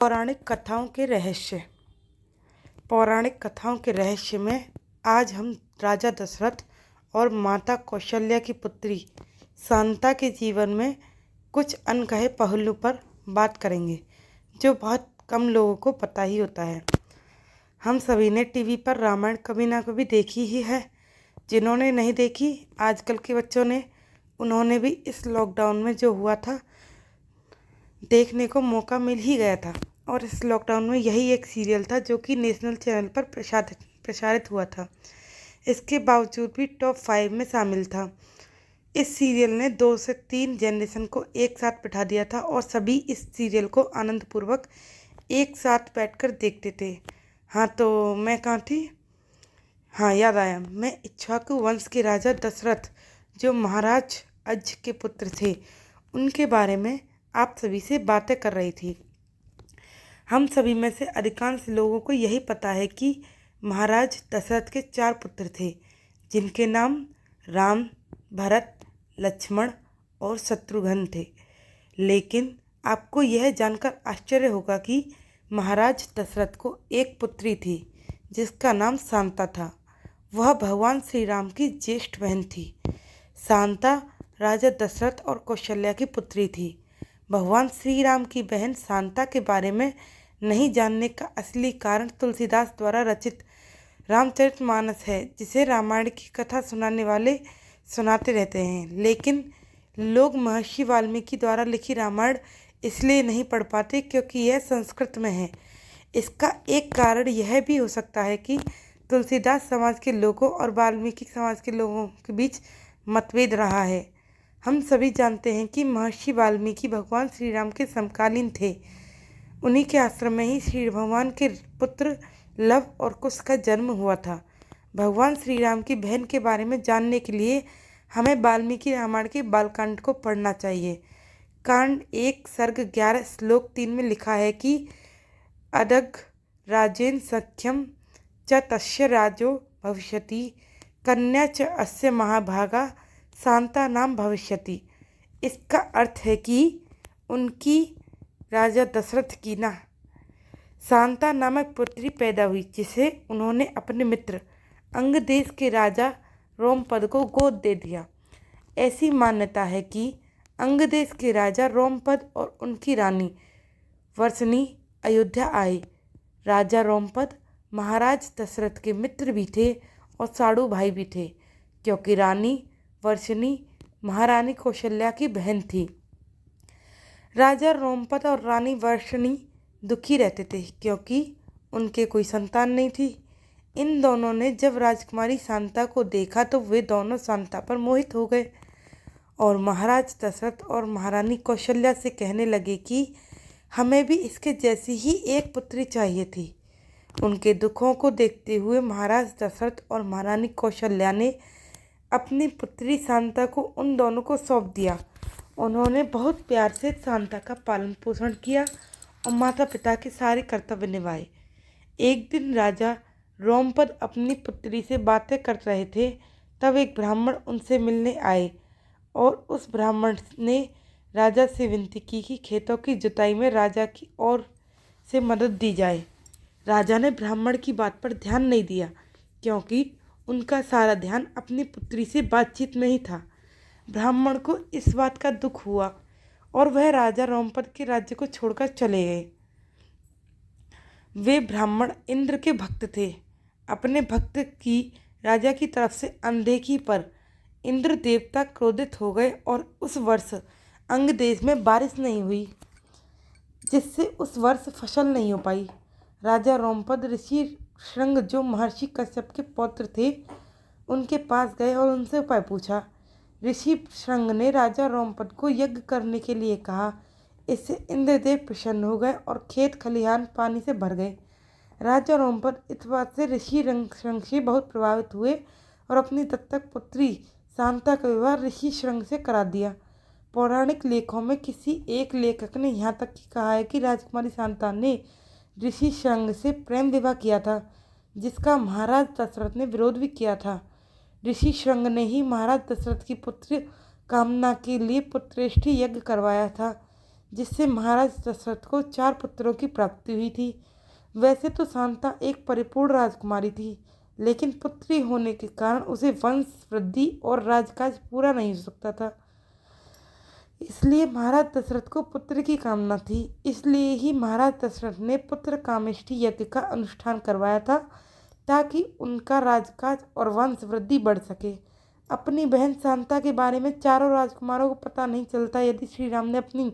पौराणिक कथाओं के रहस्य। पौराणिक कथाओं के रहस्य में आज हम राजा दशरथ और माता कौशल्या की पुत्री शांता के जीवन में कुछ अनकहे पहलू पर बात करेंगे जो बहुत कम लोगों को पता ही होता है। हम सभी ने टीवी पर रामायण कभी ना कभी देखी ही है। जिन्होंने नहीं देखी आजकल के बच्चों ने, उन्होंने भी इस लॉकडाउन में जो हुआ था देखने को मौका मिल ही गया था। और इस लॉकडाउन में यही एक सीरियल था जो कि नेशनल चैनल पर प्रसारित हुआ था। इसके बावजूद भी टॉप 5 में शामिल था। इस सीरियल ने 2 से 3 जनरेशन को एक साथ बिठा दिया था और सभी इस सीरियल को आनंदपूर्वक एक साथ बैठकर देखते थे। हाँ, तो मैं कहाँ थी? हाँ, याद आया। मैं इक्ष्वाकु वंश के राजा दशरथ जो महाराज अज के पुत्र थे, उनके बारे में आप सभी से बातें कर रही थी। हम सभी में से अधिकांश लोगों को यही पता है कि महाराज दशरथ के 4 पुत्र थे, जिनके नाम राम, भरत, लक्ष्मण और शत्रुघ्न थे। लेकिन आपको यह जानकर आश्चर्य होगा कि महाराज दशरथ को एक पुत्री थी जिसका नाम शांता था। वह भगवान श्री राम की ज्येष्ठ बहन थी। शांता राजा दशरथ और कौशल्या की पुत्री थी। भगवान श्री राम की बहन शांता के बारे में नहीं जानने का असली कारण तुलसीदास द्वारा रचित रामचरितमानस है, जिसे रामायण की कथा सुनाने वाले सुनाते रहते हैं। लेकिन लोग महर्षि वाल्मीकि द्वारा लिखी रामायण इसलिए नहीं पढ़ पाते क्योंकि यह संस्कृत में है। इसका एक कारण यह भी हो सकता है कि तुलसीदास समाज के लोगों और वाल्मीकि समाज के लोगों के बीच मतभेद रहा है। हम सभी जानते हैं कि महर्षि वाल्मीकि भगवान श्री राम के समकालीन थे। उन्हीं के आश्रम में ही श्री भगवान के पुत्र लव और कुश का जन्म हुआ था। भगवान श्री राम की बहन के बारे में जानने के लिए हमें वाल्मीकि रामायण के बालकांड को पढ़ना चाहिए। कांड 1 सर्ग 11 श्लोक 3 में लिखा है कि अदघ राजेन सख्यम च तस्य राजो भविष्यति कन्या च अस्य महाभागा शांता नाम भविष्यति। इसका अर्थ है कि उनकी राजा दशरथ की शांता नामक पुत्री पैदा हुई, जिसे उन्होंने अपने मित्र अंग देश के राजा रोमपद को गोद दे दिया। ऐसी मान्यता है कि अंग देश के राजा रोमपद और उनकी रानी वर्षणी अयोध्या आए। राजा रोमपद महाराज दशरथ के मित्र भी थे और साड़ू भाई भी थे, क्योंकि रानी वर्षणी महारानी कौशल्या की बहन थी। राजा रोमपद और रानी वर्षणी दुखी रहते थे क्योंकि उनके कोई संतान नहीं थी। इन दोनों ने जब राजकुमारी शांता को देखा तो वे दोनों शांता पर मोहित हो गए और महाराज दशरथ और महारानी कौशल्या से कहने लगे कि हमें भी इसके जैसी ही एक पुत्री चाहिए थी। उनके दुखों को देखते हुए महाराज दशरथ और महारानी कौशल्या ने अपनी पुत्री शांता को उन दोनों को सौंप दिया। उन्होंने बहुत प्यार से शांता का पालन पोषण किया और माता पिता के सारे कर्तव्य निभाए। एक दिन राजा रोमपद अपनी पुत्री से बातें कर रहे थे, तब एक ब्राह्मण उनसे मिलने आए और उस ब्राह्मण ने राजा से विनती की कि खेतों की जुताई में राजा की ओर से मदद दी जाए। राजा ने ब्राह्मण की बात पर ध्यान नहीं दिया क्योंकि उनका सारा ध्यान अपनी पुत्री से बातचीत में ही था। ब्राह्मण को इस बात का दुख हुआ और वह राजा रोमपद के राज्य को छोड़कर चले गए। वे ब्राह्मण इंद्र के भक्त थे। अपने भक्त की राजा की तरफ से अनदेखी पर इंद्र देवता क्रोधित हो गए और उस वर्ष अंग देश में बारिश नहीं हुई, जिससे उस वर्ष फसल नहीं हो पाई। राजा रोमपद ऋषि श्रृंग जो महर्षि कश्यप के पौत्र थे, उनके पास गए और उनसे उपाय पूछा। ऋषि श्रृंग ने राजा रोमपद को यज्ञ करने के लिए कहा। इससे इंद्रदेव प्रसन्न हो गए और खेत खलिहान पानी से भर गए। राजा रोमपद इस बात से ऋषि श्रृंग से बहुत प्रभावित हुए और अपनी दत्तक पुत्री शांता का विवाह ऋषि श्रृंग से करा दिया। पौराणिक लेखों में किसी एक लेखक ने यहाँ तक कि कहा है कि राजकुमारी शांता ने ऋषि श्रृंग से प्रेम विवाह किया था, जिसका महाराज दशरथ ने विरोध भी किया था। ऋषि श्रृंग ने ही महाराज दशरथ की पुत्र कामना के लिए पुत्रेष्टि यज्ञ करवाया था, जिससे महाराज दशरथ को 4 पुत्रों की प्राप्ति हुई थी। वैसे तो शांता एक परिपूर्ण राजकुमारी थी, लेकिन पुत्री होने के कारण उसे वंश वृद्धि और राजकाज पूरा नहीं हो सकता था। इसलिए महाराज दशरथ को पुत्र की कामना थी। इसलिए ही महाराज दशरथ ने पुत्र कामेष्टि यज्ञ का अनुष्ठान करवाया था, ताकि उनका राजकाज और वंश वृद्धि बढ़ सके। अपनी बहन शांता के बारे में चारों राजकुमारों को पता नहीं चलता यदि श्री राम ने अपनी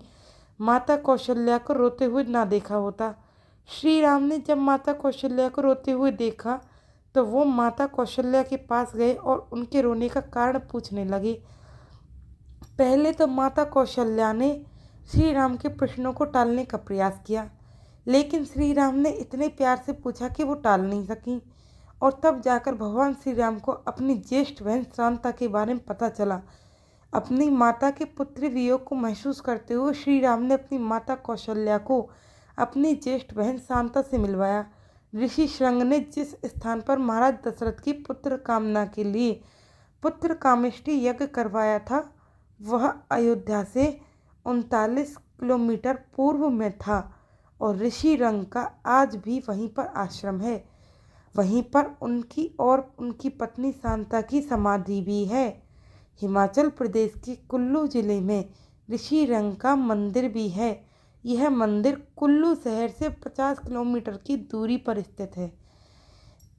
माता कौशल्या को रोते हुए ना देखा होता। श्री राम ने जब माता कौशल्या को रोते हुए देखा तो वो माता कौशल्या के पास गए और उनके रोने का कारण पूछने लगे। पहले तो माता कौशल्या ने श्री राम के प्रश्नों को टालने का प्रयास किया, लेकिन श्री राम ने इतने प्यार से पूछा कि वो टाल नहीं सकी। और तब जाकर भगवान श्री राम को अपनी ज्येष्ठ बहन शांता के बारे में पता चला। अपनी माता के पुत्र वियोग को महसूस करते हुए श्री राम ने अपनी माता कौशल्या को अपनी ज्येष्ठ बहन शांता से मिलवाया। ऋषि श्रंग ने जिस स्थान पर महाराज दशरथ की पुत्र कामना के लिए पुत्र कामेष्टि यज्ञ करवाया था, वह अयोध्या से 39 किलोमीटर पूर्व में था और ऋषि रंग का आज भी वहीं पर आश्रम है। वहीं पर उनकी और उनकी पत्नी शांता की समाधि भी है। हिमाचल प्रदेश के कुल्लू जिले में ऋषि रंग का मंदिर भी है। यह मंदिर कुल्लू शहर से 50 किलोमीटर की दूरी पर स्थित है।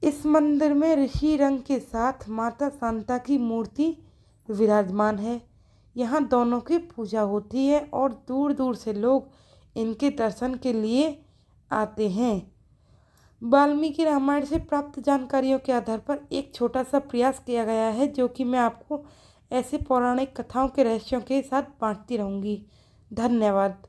इस मंदिर में ऋषि रंग के साथ माता शांता की मूर्ति विराजमान है। यहाँ दोनों की पूजा होती है और दूर दूर से लोग इनके दर्शन के लिए आते हैं। वाल्मीकि रामायण से प्राप्त जानकारियों के आधार पर एक छोटा सा प्रयास किया गया है, जो कि मैं आपको ऐसे पौराणिक कथाओं के रहस्यों के साथ बांटती रहूँगी। धन्यवाद।